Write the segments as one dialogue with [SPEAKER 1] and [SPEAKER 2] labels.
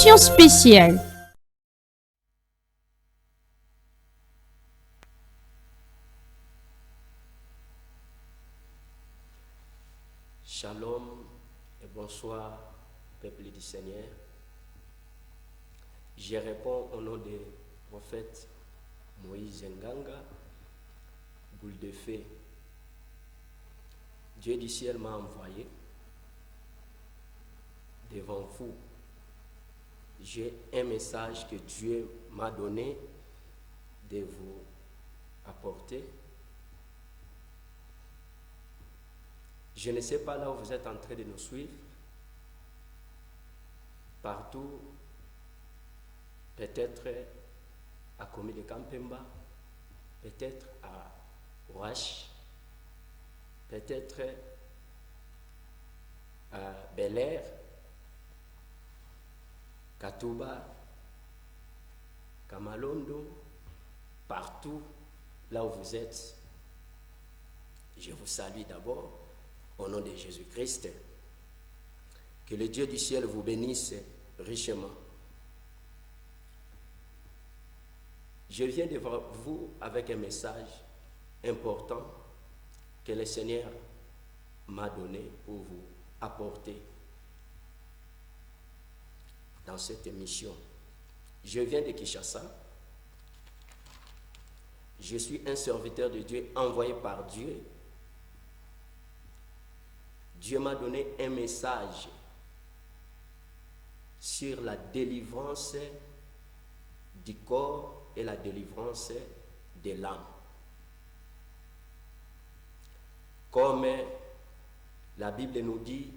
[SPEAKER 1] émission spéciale.
[SPEAKER 2] Shalom et bonsoir, peuple du Seigneur. Je réponds au nom du prophète Moïse Nganga, boule de feu. Dieu du ciel m'a envoyé devant vous. J'ai un message que Dieu m'a donné de vous apporter. Je ne sais pas là où vous êtes en train de nous suivre. Partout, peut-être à Komi de Kampemba, peut-être à Ouache, peut-être à Bel Air, Katouba, Kamalondo, partout là où vous êtes. Je vous salue d'abord au nom de Jésus-Christ. Que le Dieu du ciel vous bénisse richement. Je viens devant vous avec un message important que le Seigneur m'a donné pour vous apporter dans cette émission. Je viens de Kinshasa. Je suis un serviteur de Dieu envoyé par Dieu. Dieu m'a donné un message sur la délivrance du corps et la délivrance de l'âme. Comme la Bible nous dit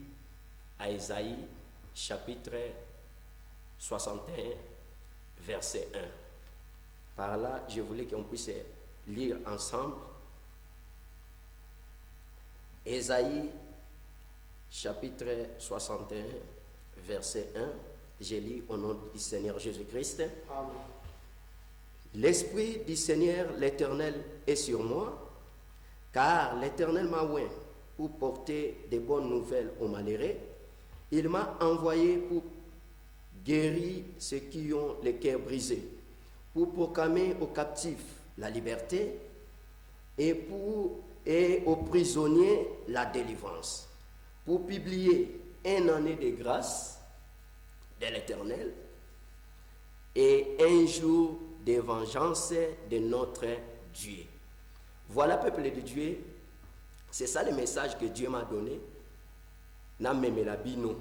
[SPEAKER 2] à Ésaïe, chapitre 61, verset 1. Par là, je voulais qu'on puisse lire ensemble. Ésaïe, chapitre 61, verset 1. Je lis au nom du Seigneur Jésus-Christ. Amen. L'Esprit du Seigneur l'Éternel est sur moi, car l'Éternel m'a oint pour porter des bonnes nouvelles aux malheureux. Il m'a envoyé pour guérir ceux qui ont le cœur brisé, pour proclamer aux captifs la liberté et aux prisonniers la délivrance, pour publier une année de grâce de l'Éternel et un jour de vengeance de notre Dieu. Voilà, peuple de Dieu, c'est ça le message que Dieu m'a donné. Nameme la bino.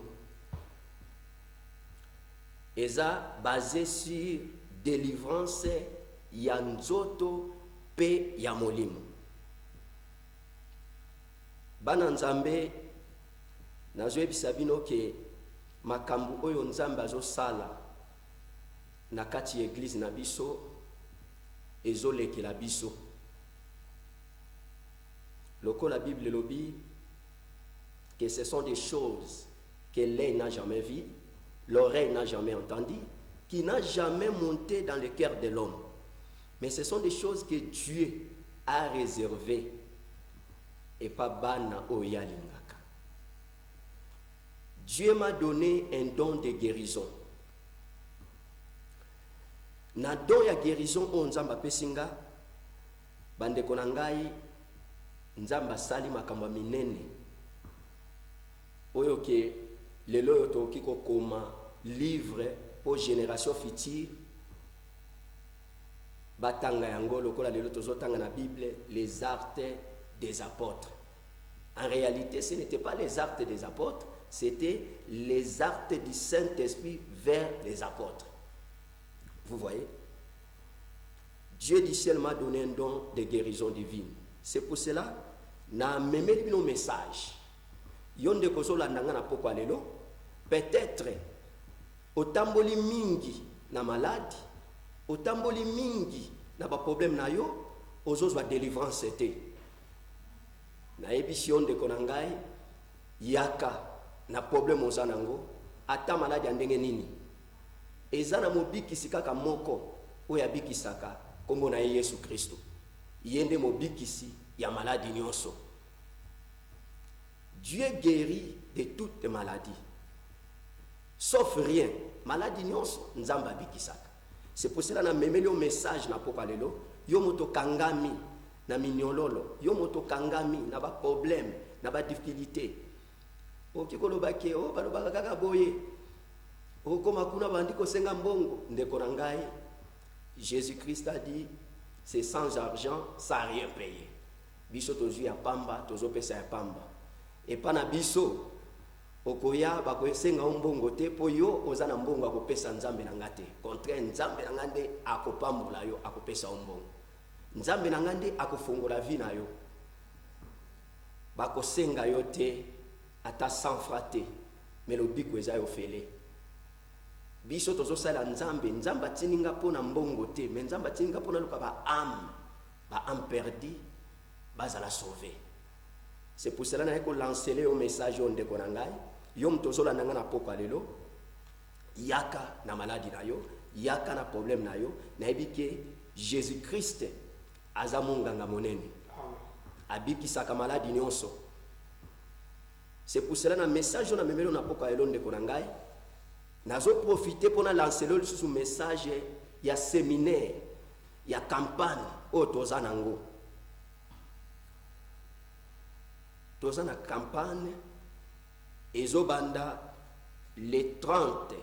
[SPEAKER 2] Et ça basé sur délivrance ya nzoto pe ya molimo. Bana nzambe nazoyebisa bino ke makambo oyo nzambe azosala na kati église na biso ezolekela biso. Lokola la Bible lobi que ce sont des choses que l'œil n'a jamais vues, l'oreille n'a jamais entendu, qui n'a jamais monté dans le cœur de l'homme. Mais ce sont des choses que Dieu a réservées et pas bana oyalingaka. Dieu m'a donné un don de guérison. Na don ya guérison o nzamba pesinga bandeko na ngai nzamba sali makambo minene oyo ke lelo oyo tokoki kokoma livre pour génération future batanga yango lokola lelo tozotanga na Bible les actes des apôtres. En réalité, ce n'était pas les actes des apôtres, c'était les actes du Saint-Esprit vers les apôtres. Vous voyez? Dieu du ciel m'a donné un don de guérison divine. C'est pour cela na memeli bino message. Yonde kozola ndanga na poko lelo, peut-être otamboli mingi na malade, otamboli mingi na ba problème na yo, ozozwa délivrance te. Na ebisi yonde konangai yaka na problème ozanango, ata malade ndenge nini. Ezana mobikisi kaka moko oyo abikisaka kombo na Yesu Kristo. Yende mobikisi ya maladie nyonso. Dieu guérit de toutes les maladies. sauf rien. Maladie nyonso nzamba bikisaka. C'est pour cela na memeli message na poko lelo, yo moto kangami na minyololo, yo moto kangami na ba problème, na ba difficulté. Okikolo bake o balobaka kaka boye. Okoma kuna bandiko senga mbongo ndeko na ngai. Jésus-Christ a dit c'est sans argent, sans rien payer. Biso tozu ya pamba, tozo pesa ya pamba. Et pas na biso okoya bakosenga mbongo te po yo oza na mbongo akopesa nzambe na ngate. Contraire nzambe na ngande akopambola yo akopesa mbongo. Nzambe na ngande akofongola vie na yo. Bakosenga yo te ata sans frate, mais le biko eza yo fele. Biso tozo sala nzambe, nzamba tininga pona mbongo te, mais nzamba tininga pona luka ba âme perdu, bazala sauver. C'est pour cela que je lance le message de Konangai. Yom tozola nanga na poko lelo. Yaka na maladie na yo, yaka na problème na yo, na ebike Jésus-Christ azamunganga monene. Abiki saka maladie nyonso. C'est pour cela que le message na memelo na poko lelo de Konangai. Nazo profiter pour lancer le sous message ya séminaire, ya campagne o tozanango. Toza na campagne ezobanda le 30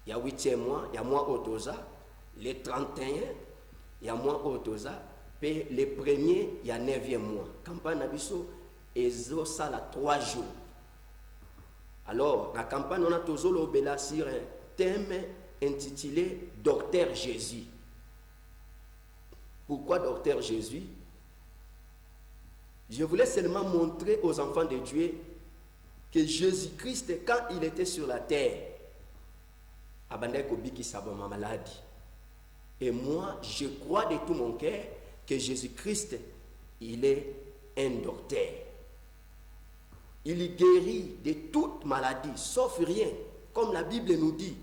[SPEAKER 2] ya 8e mois ya mois otoza, le 31 ya mois otoza pe le 1er ya 9e mois. Campagne na biso ezo sala 3 jours. Alors la campagne on a tozolo bela sur un thème intitulé Docteur Jésus. Pourquoi Docteur Jésus? Je voulais seulement montrer aux enfants de Dieu que Jésus-Christ, quand il était sur la terre, abandait kobiki saboma maladie. Et moi, je crois de tout mon cœur que Jésus-Christ, il est un docteur. Il guérit de toute maladie, sauf rien. Comme la Bible nous dit,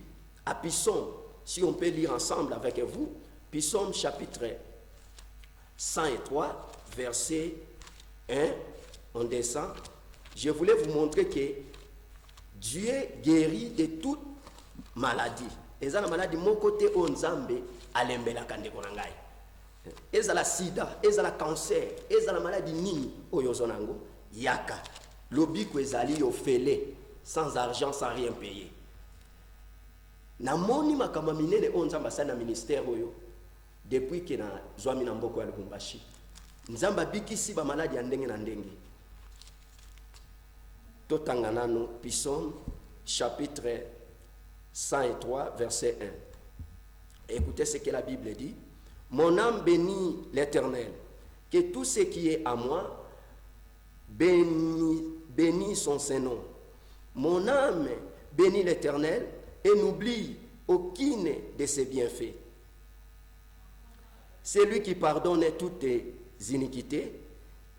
[SPEAKER 2] à Psaume, si on peut lire ensemble avec vous, Psaume chapitre 103, verset 1, on descend. Je voulais vous montrer que Dieu guérit de toute maladie. Et ça la maladie mon côté onzambe alembela kande konangai. Et ça la sida, et ça la cancer, et ça la maladie nini oyozonango yaka. Lobiko ezali ofele sans argent, sans rien payer. Na moni makama minene onzamba sana ministère oyo depuis que na zwami na mboko ya Lubumbashi. Nzamba bikisi ba maladi ya ndenge na ndenge. Totanganano Psaume chapitre 103 verset 1. Écoutez ce que la Bible dit. Mon âme bénit l'Éternel, que tout ce qui est à moi bénit son Saint-Nom. Mon âme bénit l'Éternel et n'oublie aucune de ses bienfaits. C'est lui qui pardonne toutes tes iniquités,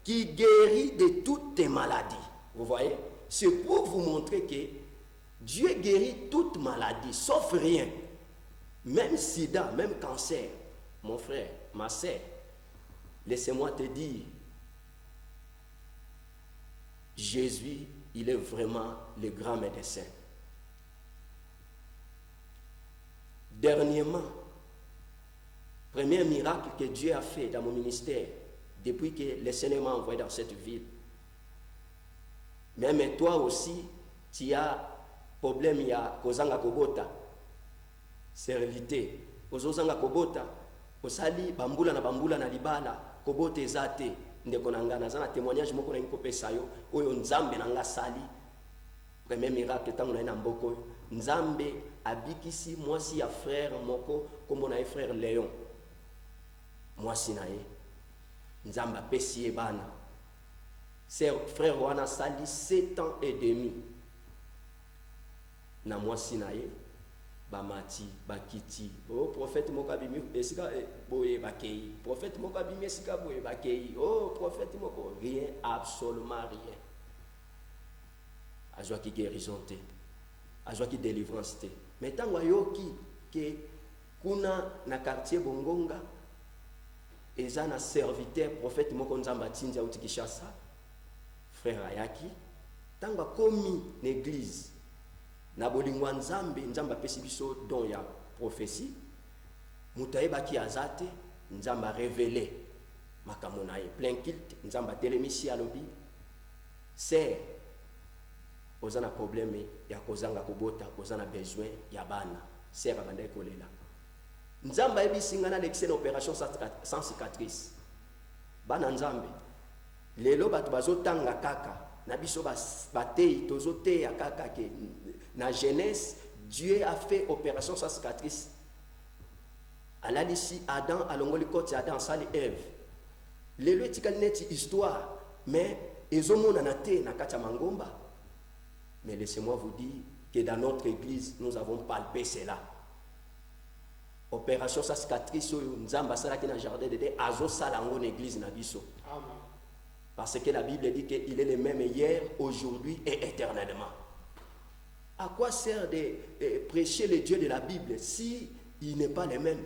[SPEAKER 2] qui guérit de toutes tes maladies. Vous voyez? C'est pour vous montrer que Dieu guérit toute maladie, sauf rien. Même sida, même cancer. Mon frère, ma sœur, laissez-moi te dire, Jésus, il est vraiment le grand médecin. Dernièrement, premier miracle que Dieu a fait dans mon ministère, depuis que le Seigneur m'a envoyé dans cette ville. Même toi aussi, tu as problème, il y a kozanga kobota, sérénité. Kozanga kobota, osali bambula na libala, kobote ezate, ndeko nangana zana témoignage moko na ngopesa yo, oyo nzambe nanga sali. Premier miracle tango na mboko, nzambe abikisi mwasi ya frère moko, kombo na frère Léon. Mwasi na ye, nzambe apesi ye bana. Ses frères wana sali 7 ans et demi. Na mwasi na ye, bamati, bakiti. Oh, prophète moko abimi esika boye bakei. Prophète moko abimi esika boye bakei. Oh, prophète moko rien, absolument rien. Azwa ki guérison te. Azwa ki délivrance te. Mais tango ayoki ke kuna na quartier Bongonga eza na serviteur prophète moko nzamba tinja uti Kishasa. Frère Ayaki, tango komi l'église, na bolingwa nzambe nzambe apesi biso don ya prophétie moto ayebaki aza te nzambe arévélé makambo na ye plein culte nzambe atelemisi alobi ser oza na problème ya kozanga kobota oza na besoin ya bana ser abandaki kolela nzambe ayebisi nga na lekise na opération sans cicatrice bana nzambe lelo bato bazotanga kaka na biso batei tozoteya kaka ke na jeunesse Dieu a fait opération sans cicatrice alalisi Adam alongoli koti Adam sali Ève lelo etikali neti histoire mais ezomonana te na kati ya mangomba. Mais laissez-moi vous dire que dans notre église nous avons palpé cela. Opération sans cicatrice nzamba salaki na jardin d'Éden azo salango na église na biso. Amen. Parce que la Bible dit qu'il est le même hier, aujourd'hui et éternellement. À quoi sert de prêcher le Dieu de la Bible si il n'est pas le même?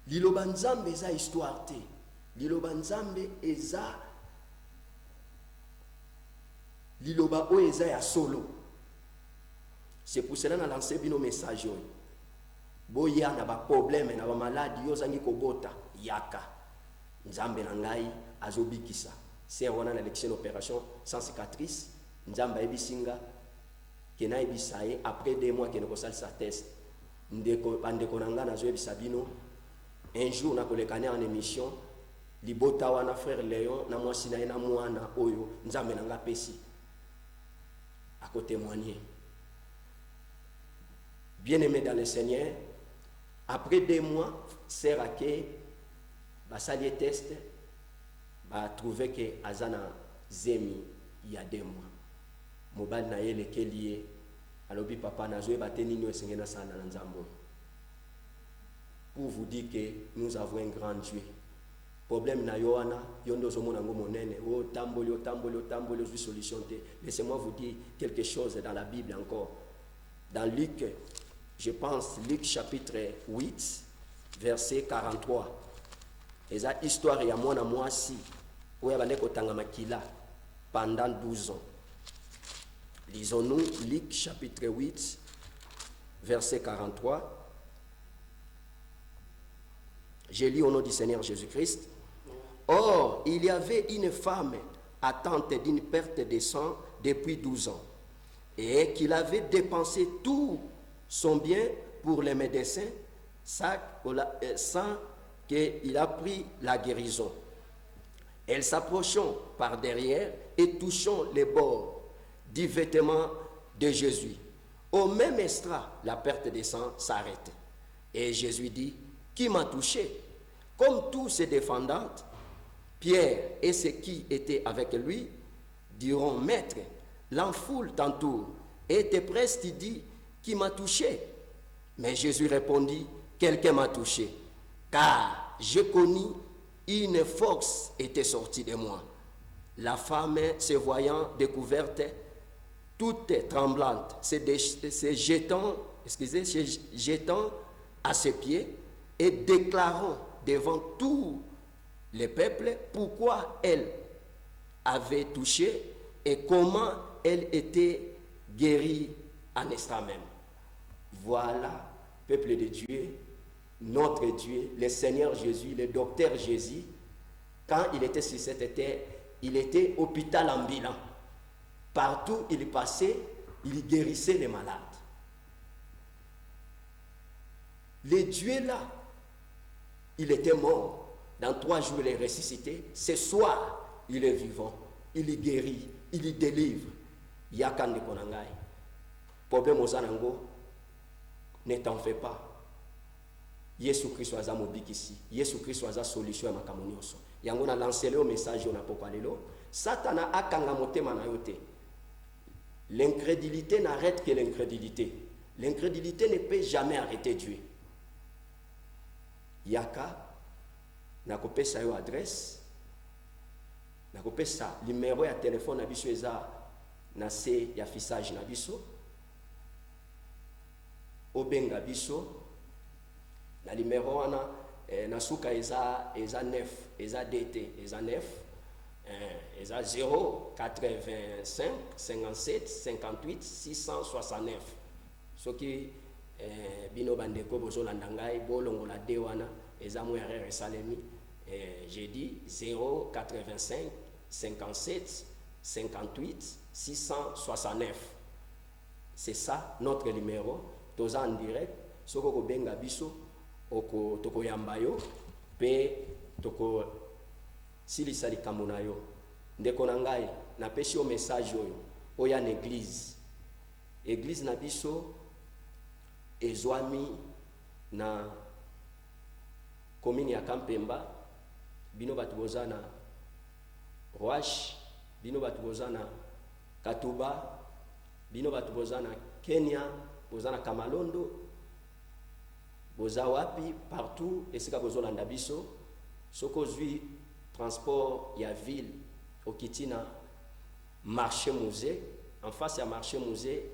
[SPEAKER 2] Liloba nzambe eza histoire te. Liloba nzambe eza liloba o eza ya solo. C'est pour cela que nous lancé nos messages. Boya na ba problème na ba maladie yo zangi kobota yaka. Nzambe na ngai azobikisa. C'est wana na l'élection opération sans cicatrice. Nzambe ebisinga kena ebisaye après 2 mois kena ko salisa test. Ndeko bandeko nanga na zo ebisa bino. Un jour na kolekane en émission libota wana frère Léon na mwasi na ena mwana oyo nzambe na nga pesi. À témoigner. Bien-aimé dans le Seigneur, après 2 mois, sert à que basali test, ba trouvé que azana zemi il y a 2 mois. Mobile na yele kelie, alobi papa na zoe bateni no esengena sana na nzambo. Pour vous dire que nous avons un grand Dieu. Problème na yoana, yondo zomo nango monene, o tamboli, solution te. Laissez-moi vous dire quelque chose dans la Bible encore. Dans Luc, je pense, Luc chapitre 8, verset 43. Et ça, histoire ya mwana mwasi, où yabane kotanga makila pendant 12 ans. Lisons-nous Luc chapitre 8, verset 43. Je lis au nom du Seigneur Jésus-Christ. Or, il y avait une femme atteinte d'une perte de sang depuis 12 ans et qu'il avait dépensé tout son bien pour les médecins sans qu'il a pris la guérison. Elle s'approchant par derrière et touchant les bords du vêtement de Jésus. Au même instant, la perte de sang s'arrête. Et Jésus dit, qui m'a touché? Comme tous se défendant, Pierre et ceux qui étaient avec lui diront, Maître, l'enfoule t'entoure, et tes prestes dit, qui m'a touché? Mais Jésus répondit, quelqu'un m'a touché, car je connus une force était sortie de moi. La femme, se voyant découverte, toute tremblante, se jetant à ses pieds et déclarant devant tout le peuple pourquoi elle avait touché et comment elle était guérie en instant même. Voilà, peuple de Dieu, notre Dieu, le Seigneur Jésus, le docteur Jésus, quand il était sur cette terre, il était hôpital ambulant. Partout où il passait, il guérissait les malades. Le Dieu là, il était mort. Dans 3 jours, il est ressuscité. Ce soir, il est vivant. Il est guéri. Il est délivre. Yakan de Konangai. Problème aux anango, ne t'en fais pas. Yesu Christ waza mobikisi. Yesu Christ waza solution ya makamunyoso. Yango na lancé le message on a pokalelo. Satana akanga motema na yote. L'incrédulité n'arrête que l'incrédulité. L'incrédulité ne peut jamais arrêter Dieu. Yaka nakopesa yo adresse, nakopesa numéro ya téléphone na biso eza na se ya affichage na biso. Obenga biso na numéro wana na suka eza 9, eza DT, eza 9 eza 0 85 57 58 669 soki bino bandeko bozolanda ngai bolongola de wana eza mo erreur esalemi. J'ai dit 0 85 57 58 669. C'est ça notre numéro. Toza en direct. Soko ko benga biso oko toko yamba yo pe toko silisa likambo na yo. Ndeko na ngai napesi yo message oyo oya na église na biso ezwami na commune ya Kampemba. Bino batu boza na Roash, bino batu boza na Katuba, bino batu boza na Kenya, boza na Kamalondo, boza wapi partout esika bozolanda biso. Soko zwi transport ya ville okiti na marché musée, en face ya marché musée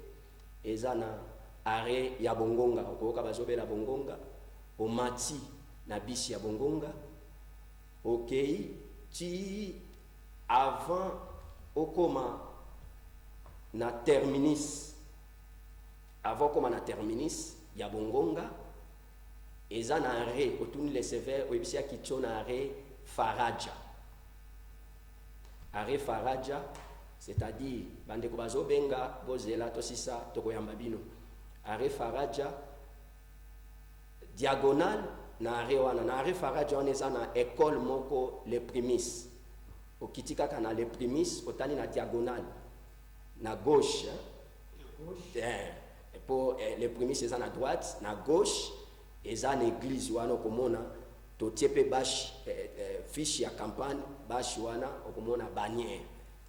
[SPEAKER 2] eza na arrêt ya Bongonga, okoka bazobela Bongonga, omati na bisi ya Bongonga. Ok, ti avant okoma na terminus, avant okoma na terminus ya Bongonga eza na arrêt otuni le sévère oyebisi akitio na arrêt Faraja. Arrêt Faraja, c'est-à-dire bandeko bazobenga bozela tosisa tokoyamba bino. Arrêt Faraja diagonal na arrêt wana, na arrêt Faraja wana eza na école moko les prémices. Okiti kaka na les prémices otani na diagonal na gauche, pour les prémices eza na droite, na gauche eza na église wana okomona totie pe bash fiche ya campagne bash wana okomona bannière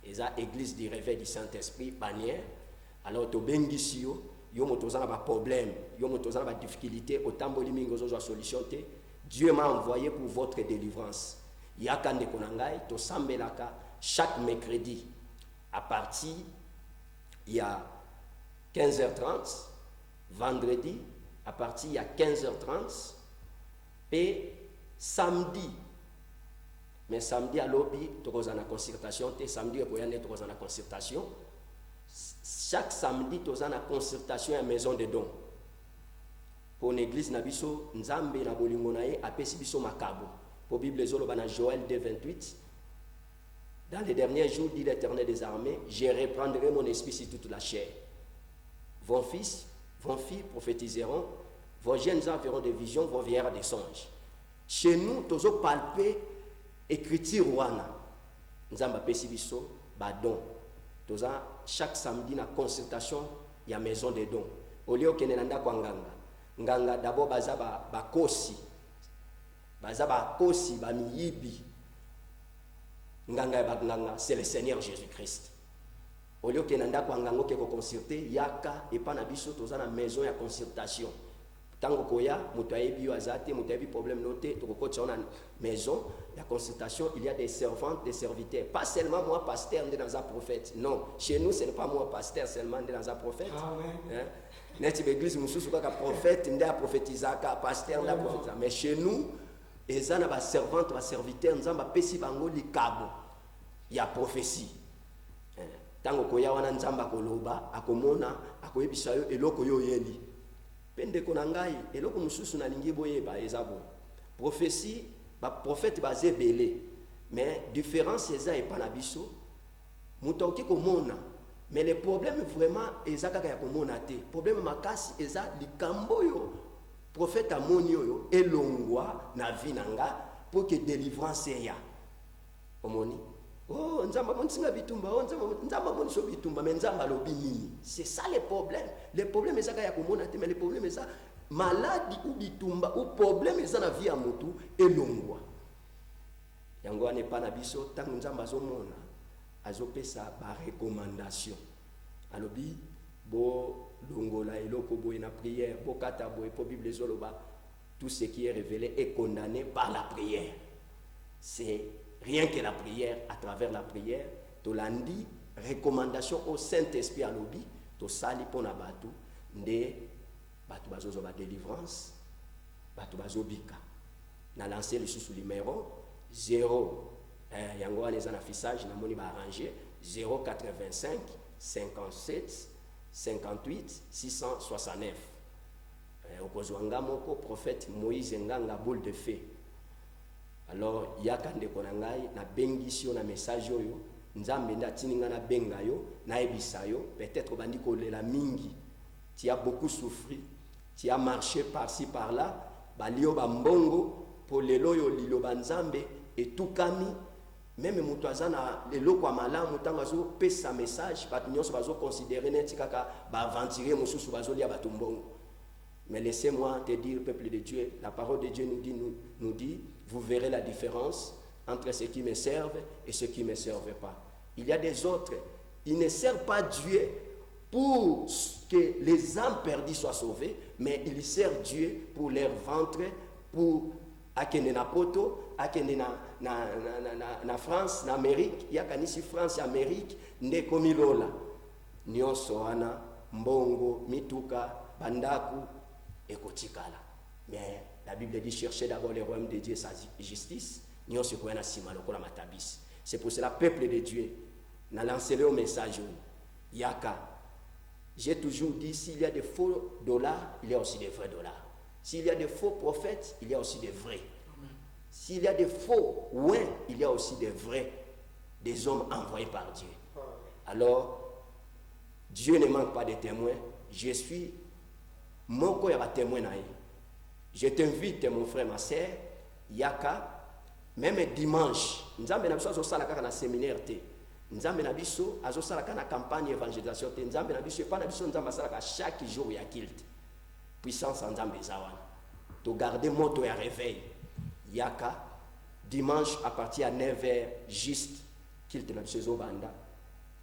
[SPEAKER 2] eza église du réveil du Saint-Esprit bannière. Alors tobengisi yo yo moto ozana ba problème, yo moto ozana ba difficulté, otamboli mingi ozozwa solution te. Dieu m'a envoyé pour votre délivrance. Yaka ndeko na ngai to sambelaka chaque mercredi à partir ya 15h30, vendredi à partir ya 15h30 et samedi. Mais samedi à lobby tokozana consultation te, samedi ekoyane tokozana consultation. Chaque samedi tozana consultation à maison de dons. Pour l'église na biso nzambe na bolingo na ye apesi biso makabo. Pour Bible zoloba na Joël 2:28. Dans les derniers jours, dit l'Éternel des armées, je reprendrai mon esprit sur toute la chair. Vos fils, vos filles prophétiseront, vos jeunes gens verront des visions, vos vieillards des songes. Chez nous, tozo palper écriture wana. Nzamba apesi biso ba don. Toza chaque samedi na consultation ya maison de dons. Au lieu que nenda kwa nganga. Nganga d'abord baza ba kosi. Baza ba kosi ba miyibi. Nganga ba nganga c'est le Seigneur Jésus-Christ. Au lieu que nenda kwa nganga ke ko consulter yaka et pas na biso toza na maison ya consultation. Tango koya mutu ayebi yo azate mutu ayebi problème noté to ko tsa na maison la consultation, il y a des servantes, des serviteurs. Pas seulement moi, pasteur, on est dans un prophète. Non, chez nous, ce n'est pas moi, pasteur, seulement on est dans un prophète. N'est-ce pas l'église, nous sommes un prophète, on est un prophétiseur, un pasteur, on est un prophétiseur. Mais chez nous, il y a des servantes, des serviteurs, nous avons des bango li kabo. Il y a prophétie. Tango koya wana nzamba koloba, akomona, akoyebisa yo eloko yo yeli. Pende konangai, eloko mususu na lingi boyeba ezabo. Prophétie, ba prophète basé belé, mais différence eza et pas na biso mutoki komona, mais le problème vraiment eza kaka ya komona te. Problème makasi eza likambo yo prophète amoni yo elongwa na vinanga pour que délivrance ya omoni. Oh nzamba monsinga bitumba, oh nzamba moniso bitumba, mais nzamba lobi nini? C'est ça le problème. Le problème eza kaka ya komona te, mais le problème eza maladie ou bitumba ou problème eza na vie ya mutu elongwa. Yango ane pa na biso tangu nzamba azomona azopesa ba recommandation. Alobi bo longola eloko boye na prière, bo kata boye po Bible zoloba tout ce qui est révélé est condamné par la prière. C'est rien que la prière, à travers la prière, to landi recommandation au Saint-Esprit alobi to sali pona batu nde batu bazozo ba délivrance, batu bazobika. Na lancé le sous numéro 0 yango wana eza na affichage namoni baarrange 085 57 58 669 okozwa nga moko prophète Moïse Nganga boule de feu. Alors yaka ndeko na ngai nabengisi yo na message oyo nzambe nde atindi ngai nabenga yo nayebisa yo peut-être obandi kolela mingi, tu as beaucoup souffri, tu as marché par-ci par-là, balio bambongo po lelo yo liloba nzambe etukami. Même moto aza na leloko ya malamu ntango azopesa message bato nyonso bazoconsidere neti kaka baaventurie mosusu bazolia bato mbongo. Mais laissez-moi te dire, peuple de Dieu, la parole de Dieu nous dit, vous verrez la différence entre ceux qui me servent et ceux qui ne me servent pas. Il y a des autres, ils ne servent pas Dieu pour que les âmes perdues soient sauvées, mais ils servent Dieu pour leur ventre, pour akende na poto, akende na France, na Amérique, il y a kanisi France, Amérique, nde komi lola. Nyonso wana, mbongo, mituka, bandaku, ekotikala. Mais la Bible dit cherchez d'abord le royaume de Dieu et sa justice. Nyonso koyana sima lokola matabisi. C'est pour cela, peuple de Dieu, n'a lancé le message. Yaka. J'ai toujours dit, s'il y a des faux dollars, il y a aussi des vrais dollars. S'il y a des faux prophètes, il y a aussi des vrais. S'il y a des faux ouais, il y a aussi des vrais, des hommes envoyés par Dieu. Alors, Dieu ne manque pas de témoins. Je suis mon corps témoin. Je t'invite, mon frère, ma soeur, Yaka, même dimanche, nous avons un séminaire. Nous avons une campagne d'évangélisation. Nous avons chaque jour, il y a kilt. Puissance en Zambé Zawan. Tu garder moto et réveil. Yaka, dimanche à partir de 9h, juste, kilt na biso banda,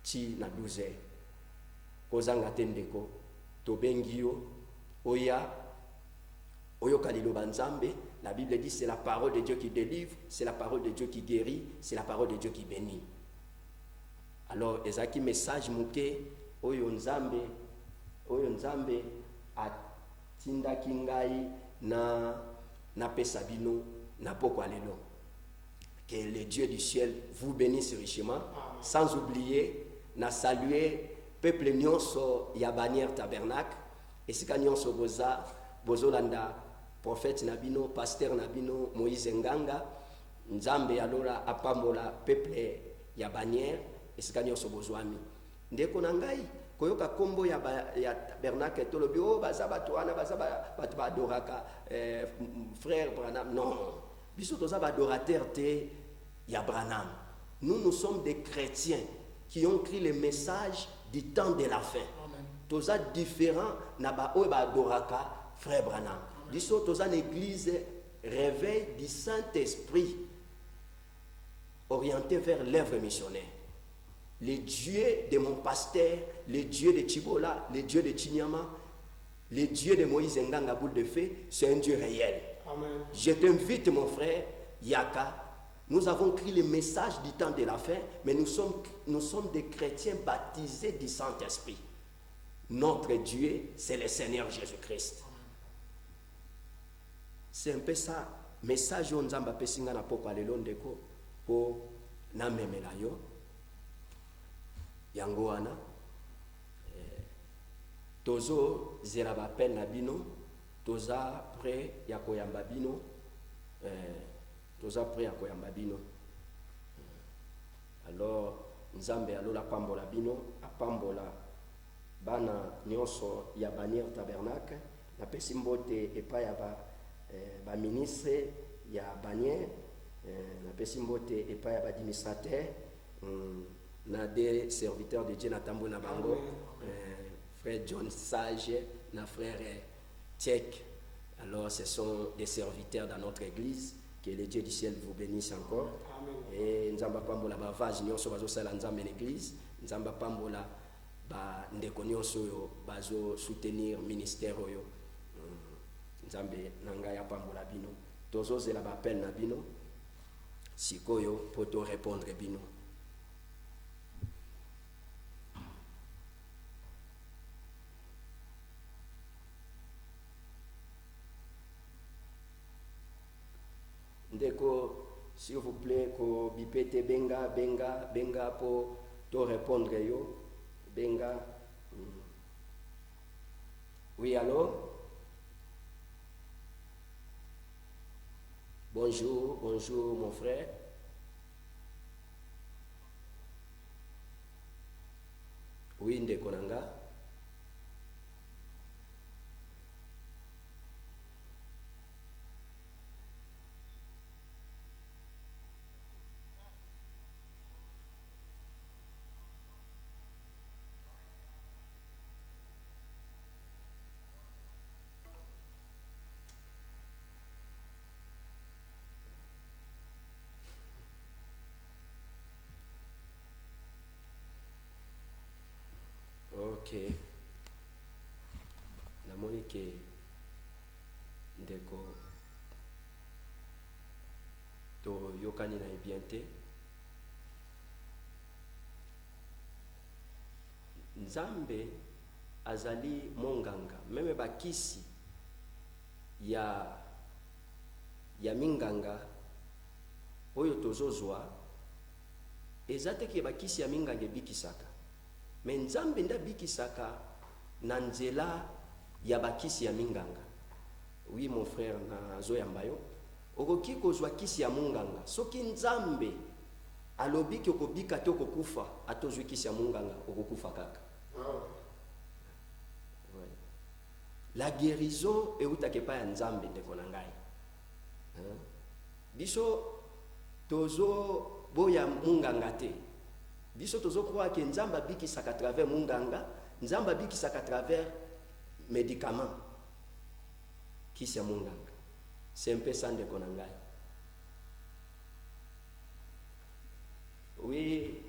[SPEAKER 2] ti na 12h. Kozanga tendeko, to bengio, oya, oyo kalilo banzambe. La Bible dit c'est la parole de Dieu qui délivre, c'est la parole de Dieu qui guérit, c'est la parole de Dieu qui bénit. Alors, ezaki message muke, oyo nzambe a tinda kingai na pesabino na poko alelo. Que le Dieu du ciel vous bénisse richement. Sans oublier, na saluer peuple nyonso ya Bannière Tabernacle et sika nyonso bozolanda prophète nabino, pasteur nabino Moïse Nganga, nzambe alora apambola peuple ya Bannière et sika nyonso bozwami. Ndeko na ngai koyoka kombo ya Tabernacle tolobi o baza bato wana baza bato badoraka frère Branham. Non, biso toza badorateur te ya Branham. Nous sommes des chrétiens qui ont pris le message du temps de la fin. Toza différent na ba o badoraka frère Branham. Biso toza l'église réveil du Saint-Esprit orienté vers l'œuvre missionnaire. Le Dieu de mon pasteur, le Dieu de Chibola, le Dieu de Chinyama, le Dieu de Moïse Nganga boule de feu, c'est un Dieu réel. Amen. Je t'invite, mon frère Yaka. Nous avons pris le message du temps de la fin, mais nous sommes des chrétiens baptisés du Saint-Esprit. Notre Dieu, c'est le Seigneur Jésus-Christ. C'est un peu ça. Message on zamba pesinga na poko alelo ndeko po na memela yo. Yango wana tozo zera ba pen na bino, toza prêt ya koyamba bino, toza prêt ya koyamba bino. Alors nzambe alola pambola bino, apambola bana nyonso ya Bannière Tabernacle, na pesi mbote epa ya ba ministre ya Bannière, na pesi mbote epa ya ba administrateur, na des serviteurs de Dieu na tambo na bango, frère John Sage, na frère Tchèque. Alors ce sont des serviteurs dans notre église. Que le Dieu du ciel vous bénisse encore. Amen. Et nzamba pambola ba vage nyonso bazo sala nzambe l'église, nzamba pambola ba ndeko nyonso yo bazo soutenir ministère oyo. Nzambe nanga ya pambola bino. Tozo zela ba appel na bino. Sikoyo poto répondre bino. Ndeko s'il vous plaît, ko bipete benga, benga, benga pour te répondre yo. Benga. Oui, allô? Bonjour, bonjour mon frère. Oui, Ndekonanga. Ok. Namoni ke ndeko to yokani na bien te. Nzambe azali monganga, meme bakisi ya minganga oyo tozozwa ezate ke bakisi ya minganga ebikisaka. Mais Nzambe nda bikisaka na nzela ya bakisi ya minganga. Oui mon frère na zoyamba yo. Okoki kozwa kisi ya munganga. Soki Nzambe alobi ki okobika te okokufa, atozwi kisi ya munganga okokufa kaka. Ouais. La guérison eutake pa ya Nzambe ndeko na ngai. Biso tozo boya munganga te. Biso tozo croire que Nzamba bikisaka à travers munganga, Nzamba bikisaka à travers médicaments. Qui c'est munganga? C'est un peu ça de konangai. Oui.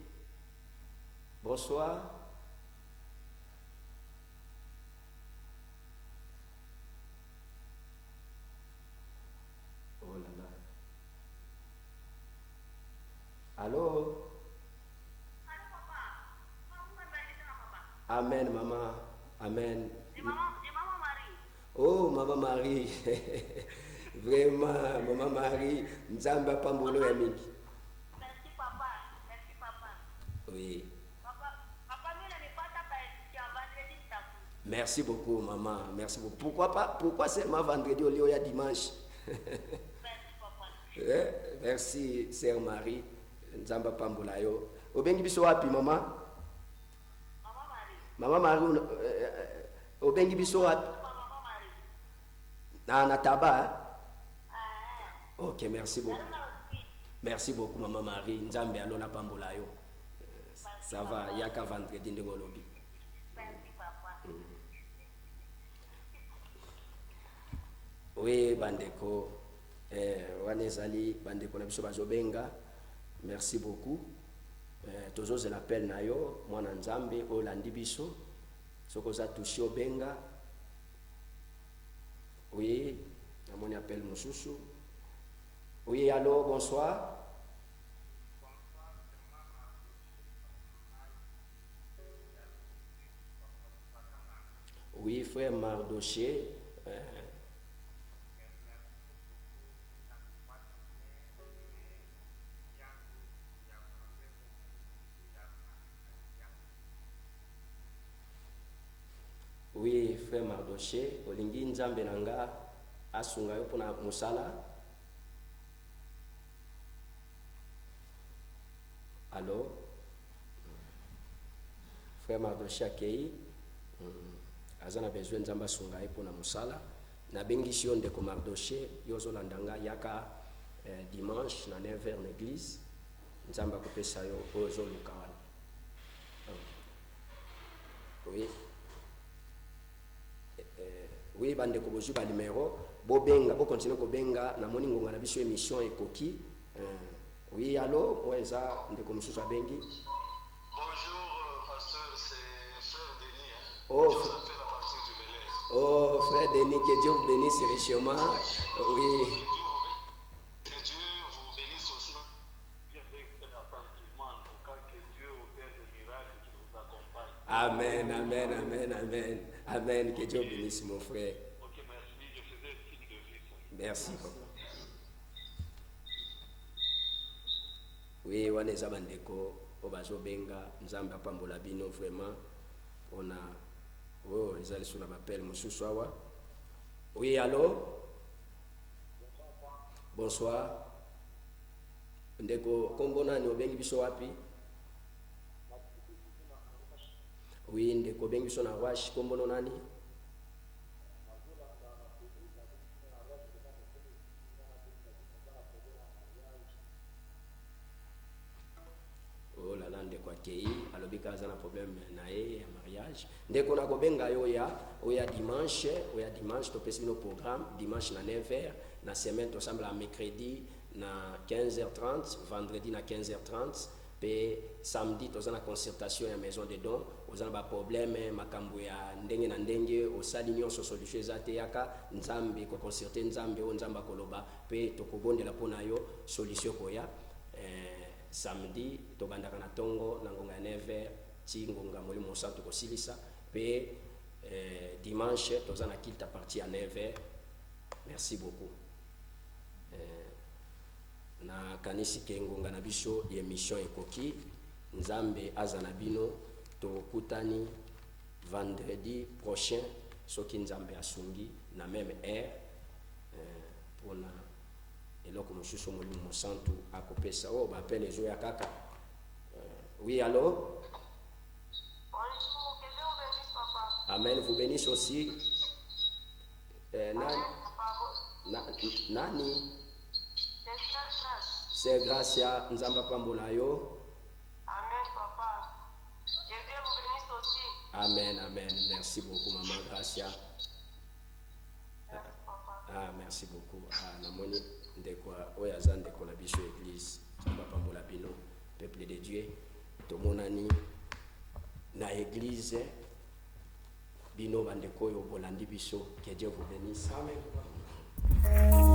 [SPEAKER 2] Bonsoir. Oh là là. Allô? Amen, maman. Amen.
[SPEAKER 1] C'est maman Marie.
[SPEAKER 2] Oh, maman Marie. Vraiment, maman Marie. Nzamba pambolo ya mingi.
[SPEAKER 1] Merci papa. Merci papa.
[SPEAKER 2] Oui.
[SPEAKER 1] Papa, nous n'avons pas ta vendredi.
[SPEAKER 2] Merci beaucoup, maman. Merci beaucoup. Pourquoi pas? Pourquoi seulement vendredi au lieu de dimanche?
[SPEAKER 1] Merci papa.
[SPEAKER 2] Merci, sœur Marie. Nzamba pambola yo. Obengi biso wapi, maman? Maman Marie, obengi biso wapi? Na taba. Ok, merci beaucoup. Merci beaucoup, maman Marie. Nzambe alona pambola yo. Ça va, yaka vendredi ndengolobi.
[SPEAKER 1] Merci papa.
[SPEAKER 2] Oui, bandeko. Wanezali, bandeko na biso bazobenga. Merci beaucoup. Tozo l'appel na yo mwana Nzambe olandi biso sokoza touché obenga. Oui, namoni appel mususu. Oui, allô, bonsoir. Oui, frère Mardoché. Oui, frère Mardoché, olingi Nzambe nanga asunga yo pona musala. Allô? Frère Mardoché akei. Azana besoin Nzambe asunga yo pona musala. Na bengi si on ndeko Mardoché, yozo landanga yaka dimanche na 9h na église. Nzambe akopesa yo ozo lukawana. Oui. Oui, bande ko bozu ba numéro bo benga bo continuer ko benga na moni ngonga na biso émission ekoki. Oui, allô, oeza ndeko mususu abengi.
[SPEAKER 3] Bonjour pasteur, c'est frère Denis.
[SPEAKER 2] Oh,
[SPEAKER 3] Je vous appelle à partir du Bel-Air.
[SPEAKER 2] Oh, frère Denis, que Dieu vous bénisse richement. Oui.
[SPEAKER 3] Que Dieu vous bénisse aussi. Bien attentivement, en tout cas, que Dieu opère des miracles qui vous accompagnent.
[SPEAKER 2] Amen, amen, amen, amen. Amen, que Dieu bénisse mon frère.
[SPEAKER 3] Ok, merci, je faisais signe de vie.
[SPEAKER 2] Merci. Oui, wana eza bandeko o bazobenga nzambe apambola bino vraiment on a oh ezali sur la appel mosusu awa. Oui, allô? Bonsoir. Ndeko kombo nani obengi biso wapi? Oui, ndeko obengi biso na Wash, kombo no nani? Oh là là, ndeko akei alobi kaza na problème na ye ya mariage. Ndeko na kobenga yo oya dimanche topesi bino programme dimanche na 9h, na semaine tosemble à mercredi na 15h30, vendredi na 15h30, pe samedi toza na concertation ya maison de dons. Oza na ba problème makambo ya ndenge na ndenge osali nyonso solution eza te yaka nzambe ko concerter nzambe o nzamba koloba pe tokobondela pona yo solution koya. Samedi tobandaka na tongo na ngonga ya 9h ti ngonga molimo mosantu kosilisa pe dimanche toza na kilte à partir ya 9h. Merci beaucoup. Na kanisi ke ngonga na biso ya mission ekoki nzambe aza na bino tokutani vendredi prochain soki nzambe asungi na même heure pona eloko mosusu molimo mosantu akopesa o bapele ezo ya kaka. Oui, allô?
[SPEAKER 1] Bonjour, que Dieu vous bénisse, papa.
[SPEAKER 2] Amen, vous bénisse aussi. Nani? C'est grâce à nzamba pambola yo.
[SPEAKER 1] Amen, papa. Que Dieu vous bénisse aussi.
[SPEAKER 2] Amen, amen. Merci beaucoup, maman Gracia.
[SPEAKER 1] Merci, papa.
[SPEAKER 2] Ah, merci beaucoup. Ah, namoni ndeko oyo aza ndeko na biso église nzamba pambola bino peuple de Dieu tomonani na église bino bandeko oyo bolandi biso. Que Dieu vous bénisse.
[SPEAKER 4] Amen.